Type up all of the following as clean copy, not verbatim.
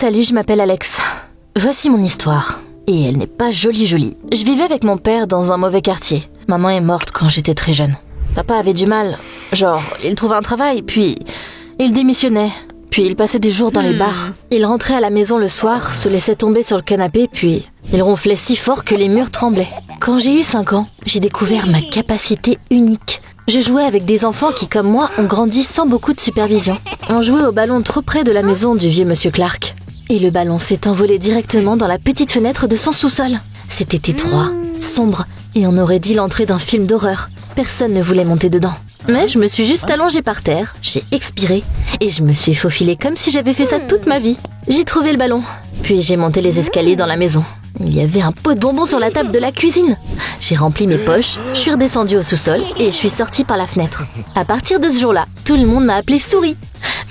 Salut, je m'appelle Alex. Voici mon histoire. Et elle n'est pas jolie. Je vivais avec mon père dans un mauvais quartier. Maman est morte quand j'étais très jeune. Papa avait du mal. Genre, il trouvait un travail, puis il démissionnait. Puis il passait des jours dans les bars. Il rentrait à la maison le soir, se laissait tomber sur le canapé, puis il ronflait si fort que les murs tremblaient. Quand j'ai eu 5 ans, j'ai découvert ma capacité unique. Je jouais avec des enfants qui, comme moi, ont grandi sans beaucoup de supervision. On jouait au ballon trop près de la maison du vieux monsieur Clark. Et le ballon s'est envolé directement dans la petite fenêtre de son sous-sol. C'était étroit, sombre, et on aurait dit l'entrée d'un film d'horreur. Personne ne voulait monter dedans. Mais je me suis juste allongée par terre, j'ai expiré, et je me suis faufilée comme si j'avais fait ça toute ma vie. J'ai trouvé le ballon, puis j'ai monté les escaliers dans la maison. Il y avait un pot de bonbons sur la table de la cuisine. J'ai rempli mes poches, je suis redescendue au sous-sol et je suis sortie par la fenêtre. À partir de ce jour-là, tout le monde m'a appelée Souris.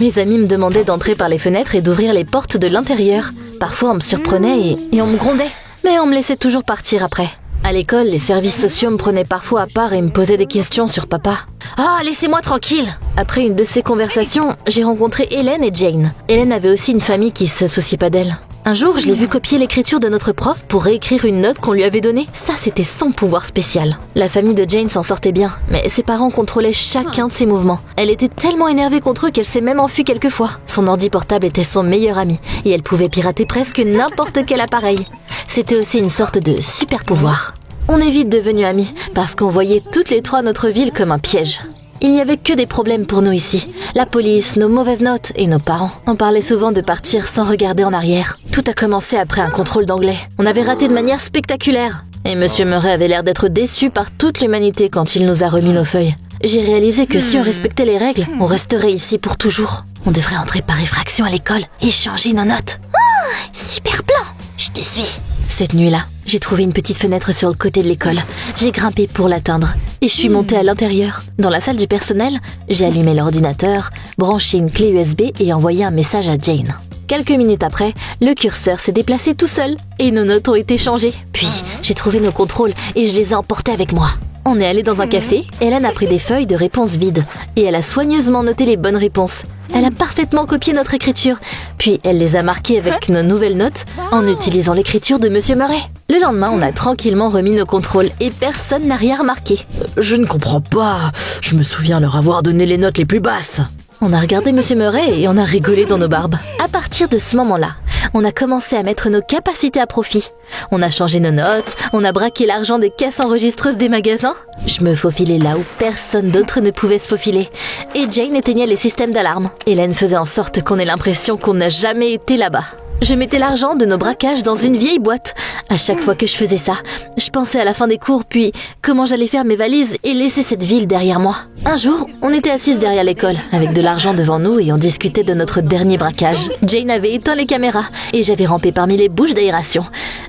Mes amis me demandaient d'entrer par les fenêtres et d'ouvrir les portes de l'intérieur. Parfois on me surprenait et on me grondait, mais on me laissait toujours partir après. À l'école, les services sociaux me prenaient parfois à part et me posaient des questions sur papa. « Ah, laissez-moi tranquille !» Après une de ces conversations, j'ai rencontré Hélène et Jane. Hélène avait aussi une famille qui se souciait pas d'elle. Un jour, je l'ai vu copier l'écriture de notre prof pour réécrire une note qu'on lui avait donnée. Ça, c'était son pouvoir spécial. La famille de Jane s'en sortait bien, mais ses parents contrôlaient chacun de ses mouvements. Elle était tellement énervée contre eux qu'elle s'est même enfuie quelques fois. Son ordi portable était son meilleur ami, et elle pouvait pirater presque n'importe quel appareil. C'était aussi une sorte de super pouvoir. On est vite devenus amis, parce qu'on voyait toutes les trois notre ville comme un piège. Il n'y avait que des problèmes pour nous ici. La police, nos mauvaises notes et nos parents. On parlait souvent de partir sans regarder en arrière. Tout a commencé après un contrôle d'anglais. On avait raté de manière spectaculaire. Et Monsieur Murray avait l'air d'être déçu par toute l'humanité quand il nous a remis nos feuilles. J'ai réalisé que si on respectait les règles, on resterait ici pour toujours. On devrait entrer par effraction à l'école et changer nos notes. Oh, super plan! Je te suis. Cette nuit-là, j'ai trouvé une petite fenêtre sur le côté de l'école. J'ai grimpé pour l'atteindre et je suis montée à l'intérieur. Dans la salle du personnel, j'ai allumé l'ordinateur, branché une clé USB et envoyé un message à Jane. Quelques minutes après, le curseur s'est déplacé tout seul et nos notes ont été changées. Puis, j'ai trouvé nos contrôles et je les ai emportés avec moi. On est allé dans un café, Hélène a pris des feuilles de réponses vides et elle a soigneusement noté les bonnes réponses. Elle a parfaitement copié notre écriture, puis elle les a marquées avec nos nouvelles notes en utilisant l'écriture de Monsieur Murray. Le lendemain, on a tranquillement remis nos contrôles et personne n'a rien remarqué. Je ne comprends pas, je me souviens leur avoir donné les notes les plus basses. On a regardé Monsieur Murray et on a rigolé dans nos barbes. À partir de ce moment-là, on a commencé à mettre nos capacités à profit. On a changé nos notes, on a braqué l'argent des caisses enregistreuses des magasins. Je me faufilais là où personne d'autre ne pouvait se faufiler. Et Jane éteignait les systèmes d'alarme. Hélène faisait en sorte qu'on ait l'impression qu'on n'a jamais été là-bas. Je mettais l'argent de nos braquages dans une vieille boîte. À chaque fois que je faisais ça, je pensais à la fin des cours, puis comment j'allais faire mes valises et laisser cette ville derrière moi. Un jour, on était assises derrière l'école, avec de l'argent devant nous et on discutait de notre dernier braquage. Jane avait éteint les caméras et j'avais rampé parmi les bouches d'aération.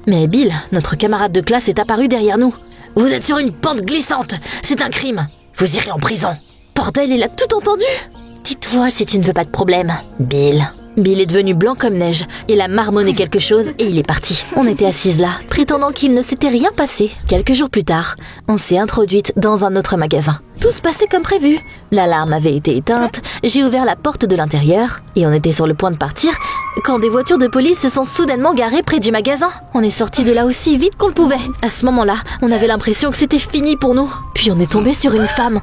Mais Bill, notre camarade de classe, est apparu derrière nous. « Vous êtes sur une pente glissante, c'est un crime. Vous irez en prison. » Bordel, il a tout entendu. « Dis-toi si tu ne veux pas de problème, Bill. » Bill est devenu blanc comme neige. Il a marmonné quelque chose et il est parti. On était assises là, prétendant qu'il ne s'était rien passé. Quelques jours plus tard, on s'est introduite dans un autre magasin. Tout se passait comme prévu. L'alarme avait été éteinte, j'ai ouvert la porte de l'intérieur et on était sur le point de partir quand des voitures de police se sont soudainement garées près du magasin. On est sorti de là aussi vite qu'on le pouvait. À ce moment-là, on avait l'impression que c'était fini pour nous. Puis on est tombé sur une femme.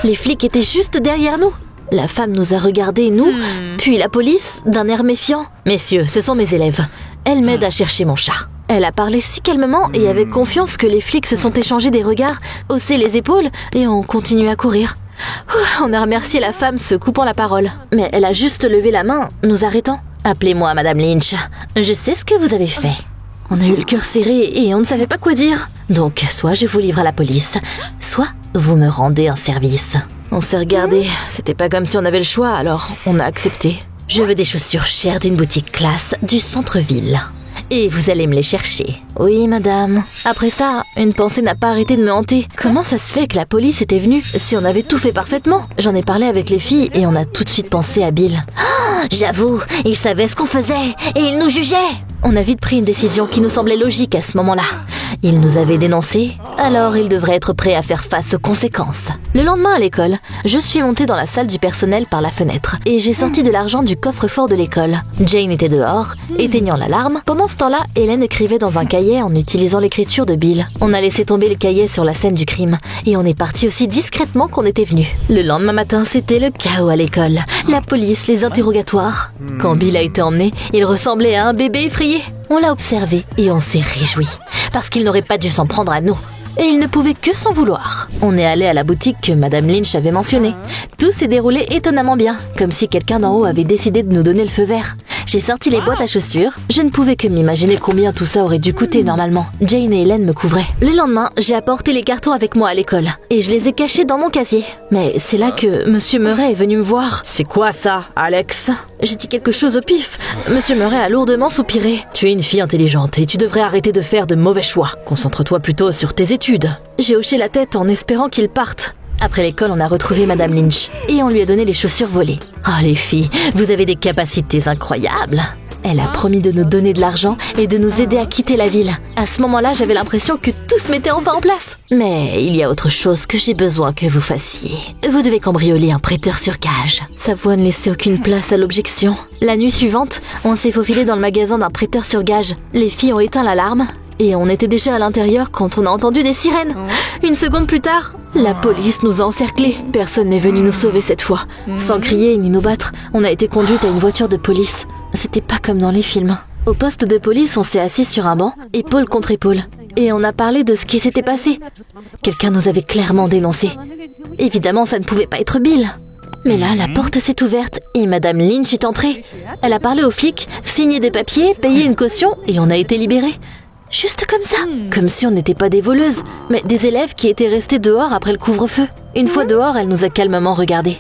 Les flics étaient juste derrière nous. La femme nous a regardés, nous, puis la police, d'un air méfiant. « Messieurs, ce sont mes élèves. Elle m'aide à chercher mon chat. » Elle a parlé si calmement et avec confiance que les flics se sont échangés des regards, haussé les épaules et ont continué à courir. On a remercié la femme se coupant la parole. Mais elle a juste levé la main, nous arrêtant. « Appelez-moi Madame Lynch. Je sais ce que vous avez fait. » On a eu le cœur serré et on ne savait pas quoi dire. Donc, soit je vous livre à la police, soit vous me rendez un service. On s'est regardé, c'était pas comme si on avait le choix, alors on a accepté. Je veux des chaussures chères d'une boutique classe du centre-ville. Et vous allez me les chercher. Oui, madame. Après ça, une pensée n'a pas arrêté de me hanter. Comment ça se fait que la police était venue si on avait tout fait parfaitement? J'en ai parlé avec les filles et on a tout de suite pensé à Bill. Oh, j'avoue, ils savaient ce qu'on faisait et ils nous jugeaient. On a vite pris une décision qui nous semblait logique à ce moment-là. Il nous avait dénoncés, alors il devrait être prêt à faire face aux conséquences. Le lendemain à l'école, je suis montée dans la salle du personnel par la fenêtre et j'ai sorti de l'argent du coffre-fort de l'école. Jane était dehors, éteignant l'alarme. Pendant ce temps-là, Hélène écrivait dans un cahier en utilisant l'écriture de Bill. On a laissé tomber le cahier sur la scène du crime et on est parti aussi discrètement qu'on était venu. Le lendemain matin, c'était le chaos à l'école. La police, les interrogatoires. Quand Bill a été emmené, il ressemblait à un bébé effrayé. On l'a observé et on s'est réjoui, parce qu'il n'aurait pas dû s'en prendre à nous. Et il ne pouvait que s'en vouloir. On est allé à la boutique que Madame Lynch avait mentionnée. Tout s'est déroulé étonnamment bien, comme si quelqu'un d'en haut avait décidé de nous donner le feu vert. J'ai sorti les boîtes à chaussures. Je ne pouvais que m'imaginer combien tout ça aurait dû coûter normalement. Jane et Hélène me couvraient. Le lendemain, j'ai apporté les cartons avec moi à l'école et je les ai cachés dans mon casier. Mais c'est là que Monsieur Murray est venu me voir. C'est quoi ça, Alex? J'ai dit quelque chose au pif. Monsieur Murray a lourdement soupiré. Tu es une fille intelligente et tu devrais arrêter de faire de mauvais choix. Concentre-toi plutôt sur tes études. J'ai hoché la tête en espérant qu'il parte. Après l'école, on a retrouvé Madame Lynch et on lui a donné les chaussures volées. Oh les filles, vous avez des capacités incroyables. Elle a promis de nous donner de l'argent et de nous aider à quitter la ville. À ce moment-là, j'avais l'impression que tout se mettait enfin en place. Mais il y a autre chose que j'ai besoin que vous fassiez. Vous devez cambrioler un prêteur sur gage. Sa voix ne laissait aucune place à l'objection. La nuit suivante, on s'est faufilé dans le magasin d'un prêteur sur gage. Les filles ont éteint l'alarme et on était déjà à l'intérieur quand on a entendu des sirènes. Une seconde plus tard, la police nous a encerclés. Personne n'est venu nous sauver cette fois. Sans crier ni nous battre, on a été conduite à une voiture de police. C'était pas comme dans les films. Au poste de police, on s'est assis sur un banc, épaule contre épaule. Et on a parlé de ce qui s'était passé. Quelqu'un nous avait clairement dénoncés. Évidemment, ça ne pouvait pas être Bill. Mais là, la porte s'est ouverte et Madame Lynch est entrée. Elle a parlé aux flics, signé des papiers, payé une caution et on a été libérés. Juste comme ça, comme si on n'était pas des voleuses, mais des élèves qui étaient restés dehors après le couvre-feu. Une fois dehors, elle nous a calmement regardés.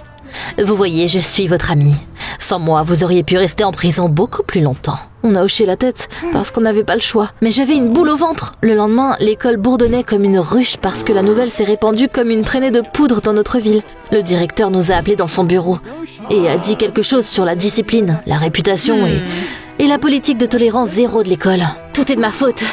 Vous voyez, je suis votre amie. Sans moi, vous auriez pu rester en prison beaucoup plus longtemps. On a hoché la tête parce qu'on n'avait pas le choix. Mais j'avais une boule au ventre. Le lendemain, l'école bourdonnait comme une ruche parce que la nouvelle s'est répandue comme une traînée de poudre dans notre ville. Le directeur nous a appelés dans son bureau et a dit quelque chose sur la discipline, la réputation et la politique de tolérance zéro de l'école. Tout est de ma faute.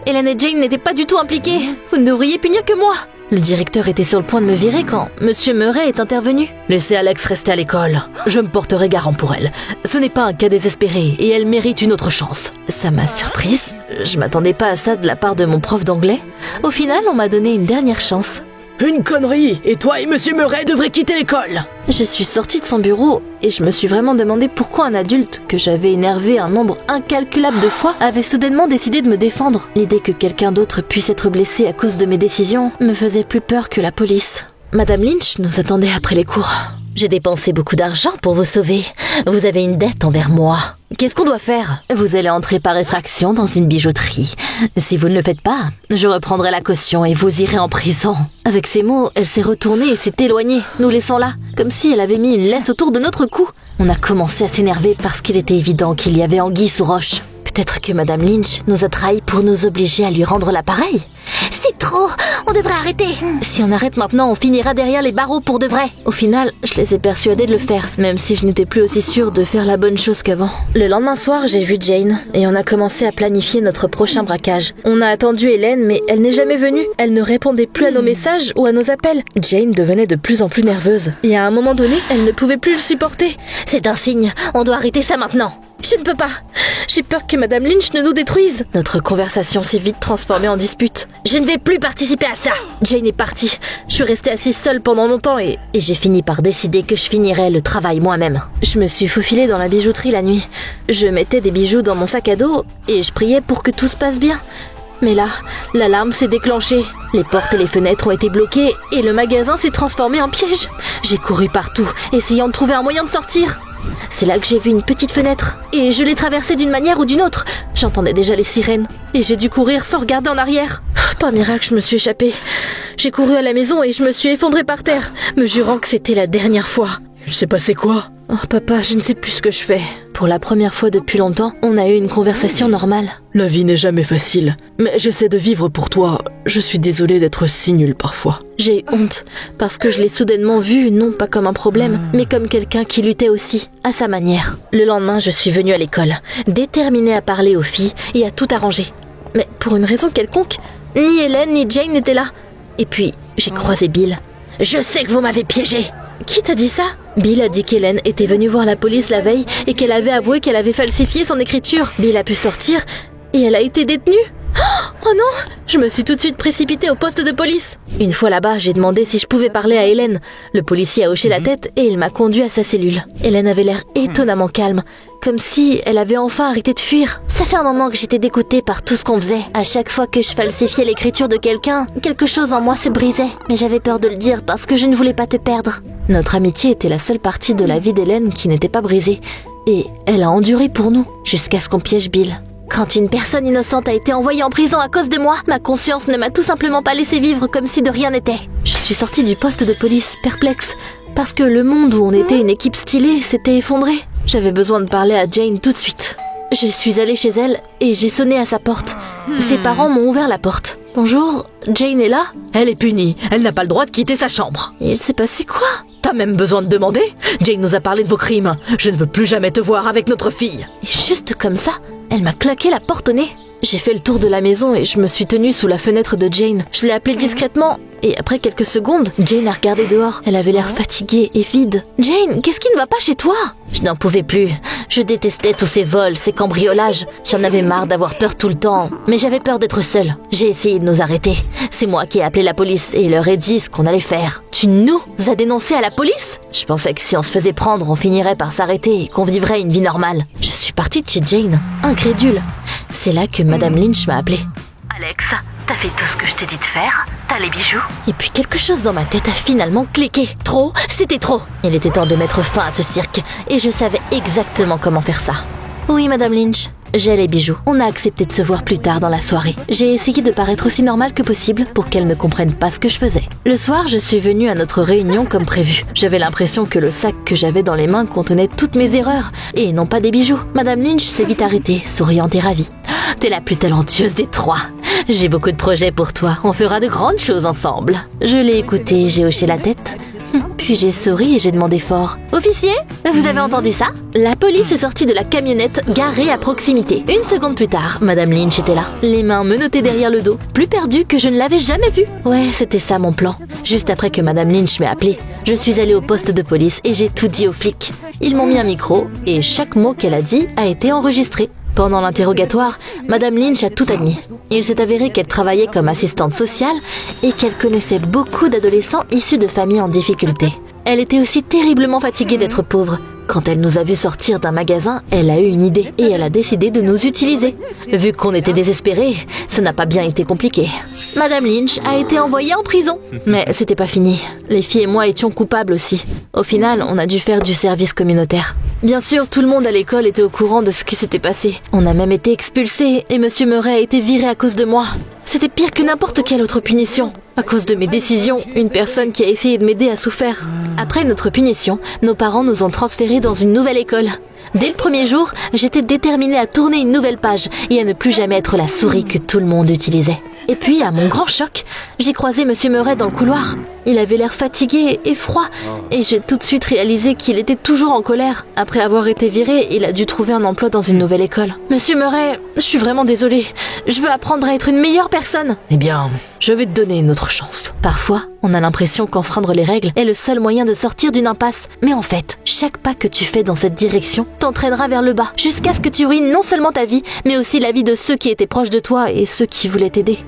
Hélène et Jane n'étaient pas du tout impliquées. Vous ne devriez punir que moi. Le directeur était sur le point de me virer quand Monsieur Murray est intervenu. Laissez Alex rester à l'école. Je me porterai garant pour elle. Ce n'est pas un cas désespéré et elle mérite une autre chance. Ça m'a surprise. Je m'attendais pas à ça de la part de mon prof d'anglais. Au final, on m'a donné une dernière chance. Une connerie! Et toi et Monsieur Murray devrez quitter l'école! Je suis sortie de son bureau et je me suis vraiment demandé pourquoi un adulte que j'avais énervé un nombre incalculable de fois avait soudainement décidé de me défendre. L'idée que quelqu'un d'autre puisse être blessé à cause de mes décisions me faisait plus peur que la police. Madame Lynch nous attendait après les cours. J'ai dépensé beaucoup d'argent pour vous sauver. Vous avez une dette envers moi. Qu'est-ce qu'on doit faire? Vous allez entrer par effraction dans une bijouterie. Si vous ne le faites pas, je reprendrai la caution et vous irez en prison. Avec ces mots, elle s'est retournée et s'est éloignée, nous laissant là, comme si elle avait mis une laisse autour de notre cou. On a commencé à s'énerver parce qu'il était évident qu'il y avait anguille sous roche. Peut-être que Madame Lynch nous a trahis pour nous obliger à lui rendre l'appareil. C'est trop, on devrait arrêter. Si on arrête maintenant, on finira derrière les barreaux pour de vrai. Au final, je les ai persuadés de le faire, même si je n'étais plus aussi sûre de faire la bonne chose qu'avant. Le lendemain soir, j'ai vu Jane et on a commencé à planifier notre prochain braquage. On a attendu Hélène, mais elle n'est jamais venue. Elle ne répondait plus à nos messages ou à nos appels. Jane devenait de plus en plus nerveuse. Et à un moment donné, elle ne pouvait plus le supporter. C'est un signe, on doit arrêter ça maintenant. Je ne peux pas. J'ai peur que Madame Lynch ne nous détruise. Notre conversation s'est vite transformée en dispute. Je ne vais plus participer à ça. Jane est partie. Je suis restée assise seule pendant longtemps et j'ai fini par décider que je finirais le travail moi-même. Je me suis faufilée dans la bijouterie la nuit. Je mettais des bijoux dans mon sac à dos et je priais pour que tout se passe bien. Mais là, l'alarme s'est déclenchée. Les portes et les fenêtres ont été bloquées et le magasin s'est transformé en piège. J'ai couru partout, essayant de trouver un moyen de sortir. C'est là que j'ai vu une petite fenêtre et je l'ai traversée d'une manière ou d'une autre. J'entendais déjà les sirènes et j'ai dû courir sans regarder en arrière. Par miracle, je me suis échappée. J'ai couru à la maison et je me suis effondrée par terre, me jurant que c'était la dernière fois. Il s'est passé quoi? Oh papa, je ne sais plus ce que je fais. Pour la première fois depuis longtemps, on a eu une conversation normale. La vie n'est jamais facile, mais j'essaie de vivre pour toi. Je suis désolée d'être si nulle parfois. J'ai honte, parce que je l'ai soudainement vu, non pas comme un problème, mais comme quelqu'un qui luttait aussi, à sa manière. Le lendemain, je suis venue à l'école, déterminée à parler aux filles et à tout arranger. Mais pour une raison quelconque, Ni Hélène ni Jane n'étaient là. Et puis, j'ai croisé Bill. « Je sais que vous m'avez piégé !» Qui t'a dit ça? Bill a dit qu'Hélène était venue voir la police la veille et qu'elle avait avoué qu'elle avait falsifié son écriture. Bill a pu sortir et elle a été détenue. Oh non! Je me suis tout de suite précipitée au poste de police. Une fois là-bas, j'ai demandé si je pouvais parler à Hélène. Le policier a hoché la tête et il m'a conduit à sa cellule. Hélène avait l'air étonnamment calme, comme si elle avait enfin arrêté de fuir. Ça fait un moment que j'étais dégoûtée par tout ce qu'on faisait. À chaque fois que je falsifiais l'écriture de quelqu'un, quelque chose en moi se brisait. Mais j'avais peur de le dire parce que je ne voulais pas te perdre. Notre amitié était la seule partie de la vie d'Hélène qui n'était pas brisée. Et elle a enduré pour nous, jusqu'à ce qu'on piège Bill. Quand une personne innocente a été envoyée en prison à cause de moi, ma conscience ne m'a tout simplement pas laissé vivre comme si de rien n'était. Je suis sortie du poste de police, perplexe, parce que le monde où on était une équipe stylée s'était effondré. J'avais besoin de parler à Jane tout de suite. Je suis allée chez elle et j'ai sonné à sa porte. Ses parents m'ont ouvert la porte. « Bonjour, Jane est là ?» Elle est punie, elle n'a pas le droit de quitter sa chambre. Il s'est passé quoi? T'as même besoin de demander? Jane nous a parlé de vos crimes. Je ne veux plus jamais te voir avec notre fille. Et juste comme ça, elle m'a claqué la porte au nez. J'ai fait le tour de la maison et je me suis tenue sous la fenêtre de Jane. Je l'ai appelée discrètement et après quelques secondes, Jane a regardé dehors. Elle avait l'air fatiguée et vide. « Jane, qu'est-ce qui ne va pas chez toi ?» Je n'en pouvais plus. Je détestais tous ces vols, ces cambriolages. J'en avais marre d'avoir peur tout le temps. Mais j'avais peur d'être seule. J'ai essayé de nous arrêter. C'est moi qui ai appelé la police et leur ai dit ce qu'on allait faire. Tu nous as dénoncé à la police? Je pensais que si on se faisait prendre, on finirait par s'arrêter et qu'on vivrait une vie normale. Je suis partie de chez Jane, incrédule. C'est là que Madame Lynch m'a appelée. Alex, t'as fait tout ce que je t'ai dit de faire? T'as les bijoux? Et puis quelque chose dans ma tête a finalement cliqué. Trop, c'était trop. Il était temps de mettre fin à ce cirque et je savais exactement comment faire ça. Oui, Madame Lynch. J'ai les bijoux. On a accepté de se voir plus tard dans la soirée. J'ai essayé de paraître aussi normale que possible pour qu'elle ne comprenne pas ce que je faisais. Le soir, je suis venue à notre réunion comme prévu. J'avais l'impression que le sac que j'avais dans les mains contenait toutes mes erreurs et non pas des bijoux. Madame Lynch s'est vite arrêtée, souriante et ravie. « T'es la plus talentueuse des trois. J'ai beaucoup de projets pour toi. On fera de grandes choses ensemble. » Je l'ai écoutée, j'ai hoché la tête. Puis j'ai souri et j'ai demandé fort. « Officier, vous avez entendu ça ?» La police est sortie de la camionnette garée à proximité. Une seconde plus tard, Madame Lynch était là, les mains menottées derrière le dos, plus perdue que je ne l'avais jamais vue. Ouais, c'était ça mon plan. Juste après que Madame Lynch m'ait appelée, je suis allée au poste de police et j'ai tout dit aux flics. Ils m'ont mis un micro et chaque mot qu'elle a dit a été enregistré. Pendant l'interrogatoire, Madame Lynch a tout admis. Il s'est avéré qu'elle travaillait comme assistante sociale et qu'elle connaissait beaucoup d'adolescents issus de familles en difficulté. Elle était aussi terriblement fatiguée d'être pauvre. Quand elle nous a vus sortir d'un magasin, elle a eu une idée et elle a décidé de nous utiliser. Vu qu'on était désespérés, ça n'a pas bien été compliqué. Madame Lynch a été envoyée en prison. Mais c'était pas fini. Les filles et moi étions coupables aussi. Au final, on a dû faire du service communautaire. Bien sûr, tout le monde à l'école était au courant de ce qui s'était passé. On a même été expulsés et Monsieur Murray a été viré à cause de moi. C'était pire que n'importe quelle autre punition. À cause de mes décisions, une personne qui a essayé de m'aider a souffert. Après notre punition, nos parents nous ont transférés dans une nouvelle école. Dès le premier jour, j'étais déterminée à tourner une nouvelle page et à ne plus jamais être la souris que tout le monde utilisait. Et puis, à mon grand choc, j'ai croisé Monsieur Murray dans le couloir. Il avait l'air fatigué et froid, et j'ai tout de suite réalisé qu'il était toujours en colère. Après avoir été viré, il a dû trouver un emploi dans une nouvelle école. Monsieur Murray, je suis vraiment désolée. Je veux apprendre à être une meilleure personne. Eh bien, je vais te donner une autre chance. Parfois, on a l'impression qu'enfreindre les règles est le seul moyen de sortir d'une impasse. Mais en fait, chaque pas que tu fais dans cette direction t'entraînera vers le bas, jusqu'à ce que tu ruines non seulement ta vie, mais aussi la vie de ceux qui étaient proches de toi et ceux qui voulaient t'aider.